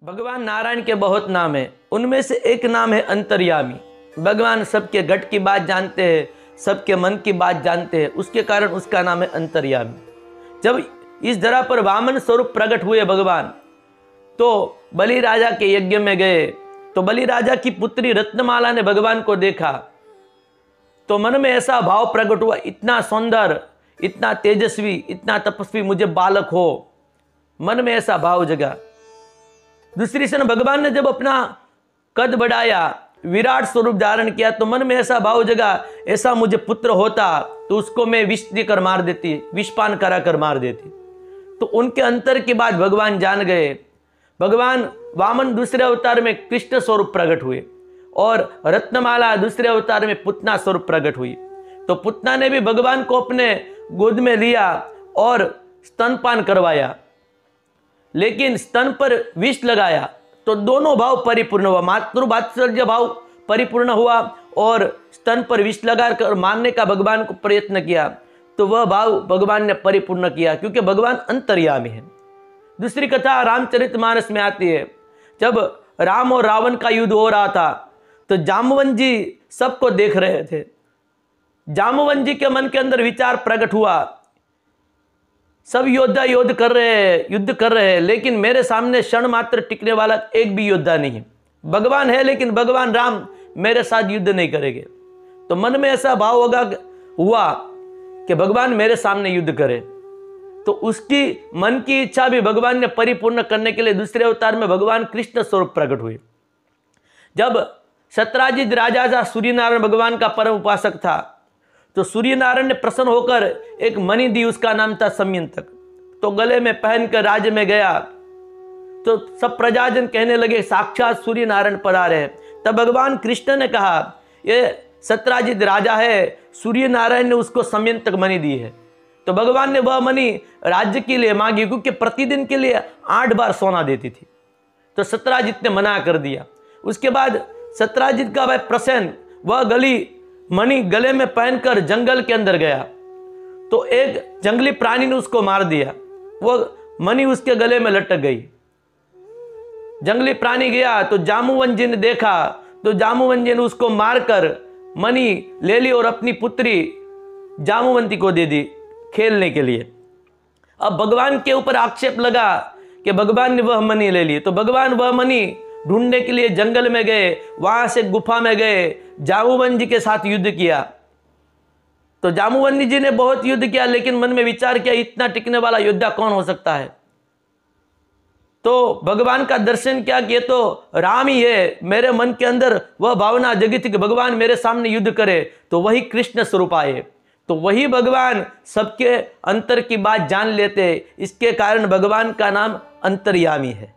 भगवान नारायण के बहुत नाम है, उनमें से एक नाम है अंतर्यामी। भगवान सबके घट की बात जानते हैं, सबके मन की बात जानते हैं, उसके कारण उसका नाम है अंतर्यामी। जब इस धरा पर वामन स्वरूप प्रकट हुए भगवान, तो बलि राजा के यज्ञ में गए, तो बलि राजा की पुत्री रत्नमाला ने भगवान को देखा, तो मन में ऐसा भाव प्रकट हुआ, इतना सुंदर, इतना तेजस्वी, इतना तपस्वी मुझे बालक हो, मन में ऐसा भाव जगा। दूसरी क्षण भगवान ने जब अपना कद बढ़ाया, विराट स्वरूप धारण किया, तो मन में ऐसा भाव जगा, ऐसा मुझे पुत्र होता तो उसको मैं विष देकर मार देती, विषपान कराकर मार देती। तो उनके अंतर की बात भगवान जान गए। भगवान वामन दूसरे अवतार में कृष्ण स्वरूप प्रकट हुए और रत्नमाला दूसरे अवतार में पुतना स्वरूप प्रकट हुई। तो पुतना ने भी भगवान को अपने गोद में लिया और स्तनपान करवाया, लेकिन स्तन पर विष लगाया, तो दोनों भाव परिपूर्ण हुआ। मातृवात्सल्य भाव परिपूर्ण हुआ और स्तन पर विष लगाकर मारने का भगवान को प्रयत्न किया, तो वह भाव भगवान ने परिपूर्ण किया, क्योंकि भगवान अंतर्यामी है। दूसरी कथा रामचरितमानस में आती है। जब राम और रावण का युद्ध हो रहा था, तो जामवंत जी सबको देख रहे थे। जामवंत जी के मन के अंदर विचार प्रकट हुआ, सब योद्धा युद्ध कर रहे हैं, लेकिन मेरे सामने क्षण मात्र टिकने वाला एक भी योद्धा नहीं है। भगवान है, लेकिन भगवान राम मेरे साथ युद्ध नहीं करेंगे। तो मन में ऐसा भाव हुआ कि भगवान मेरे सामने युद्ध करे। तो उसकी मन की इच्छा भी भगवान ने परिपूर्ण करने के लिए दूसरे अवतार में भगवान कृष्ण स्वरूप प्रकट हुए। जब सत्राजित राजा था, सूर्यनारायण भगवान का परम उपासक था, तो सूर्यनारायण ने प्रसन्न होकर एक मणि दी, उसका नाम था समयंतक। तो गले में पहनकर राज्य में गया, तो सब प्रजाजन कहने लगे साक्षात सूर्यनारायण पधारे हैं। तब भगवान कृष्ण ने कहा, ये सत्राजित राजा है, सूर्यनारायण ने उसको समयंतक मणि दी है। तो भगवान ने वह मणि राज्य के लिए मांगी, क्योंकि प्रतिदिन के लिए 8 बार सोना देती थी। तो सत्राजित ने मना कर दिया। उसके बाद सत्राजित का भाई प्रसन्न, वह मणि गले में पहनकर जंगल के अंदर गया, तो एक जंगली प्राणी ने उसको मार दिया। वो मणि उसके गले में लटक गई। जंगली प्राणी गया तो जामुवन जी ने देखा, तो जामुवन जी ने उसको मारकर मणि ले ली और अपनी पुत्री जामुवंती को दे दी खेलने के लिए। अब भगवान के ऊपर आक्षेप लगा कि भगवान ने वह मणि ले ली। तो भगवान वह मणि ढूंढने के लिए जंगल में गए, वहां से गुफा में गए, जामुवन जी के साथ युद्ध किया। तो जामुवन जी ने बहुत युद्ध किया, लेकिन मन में विचार किया, इतना टिकने वाला योद्धा कौन हो सकता है। तो भगवान का दर्शन किया कि ये तो राम ही है। मेरे मन के अंदर वह भावना जगी थी कि भगवान मेरे सामने युद्ध करे, तो वही कृष्ण स्वरूप आए। तो वही भगवान सबके अंतर की बात जान लेते, इसके कारण भगवान का नाम अंतर्यामी है।